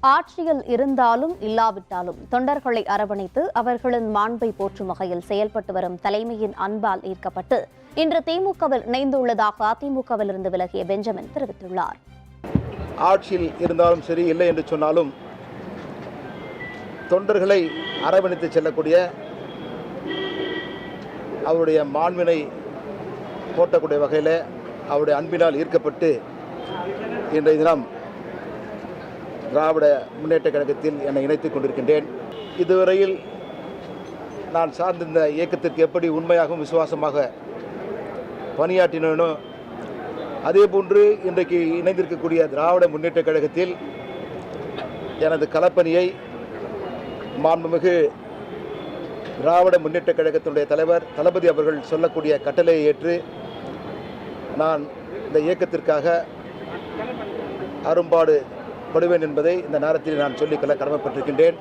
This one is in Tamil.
ஆட்சியில் இருந்தாலும் இல்லாவிட்டாலும் தொண்டர்களை அரவணைத்து அவர்களின் மாண்பை போற்றும் வகையில் செயல்பட்டு வரும் தலைமையின் அன்பால் ஈர்க்கப்பட்டு இன்று திமுகவில் இணைந்துள்ளதாக அதிமுகவிலிருந்து விலகிய பெஞ்சமின் தெரிவித்துள்ளார். ஆட்சியில் இருந்தாலும் சரி, இல்லை என்று சொன்னாலும் தொண்டர்களை அரவணைத்து செல்லக்கூடிய, அவருடைய மாண்பினை போற்றக்கூடிய வகையில் அவருடைய அன்பினால் ஈர்க்கப்பட்டு இன்றைய தினம் திராவிட முன்னேற்ற கழகத்தில் என்னை இணைத்துக் கொண்டிருக்கின்றேன். இதுவரையில் நான் சார்ந்திருந்த இயக்கத்திற்கு எப்படி உண்மையாகவும் விசுவாசமாக பணியாற்றினோ, அதேபோன்று இன்றைக்கு இணைந்திருக்கக்கூடிய திராவிட முன்னேற்ற கழகத்தில் எனது களப்பணியை மாண்புமிகு திராவிட முன்னேற்ற கழகத்தினுடைய தலைவர் தளபதி அவர்கள் சொல்லக்கூடிய கட்டளையை ஏற்று நான் இந்த இயக்கத்திற்காக அரும்பாடு படுவேன் என்பதை இந்த நேரத்தில் நான் சொல்லிக்கொள்ள கடமைப்பட்டிருக்கின்றேன்.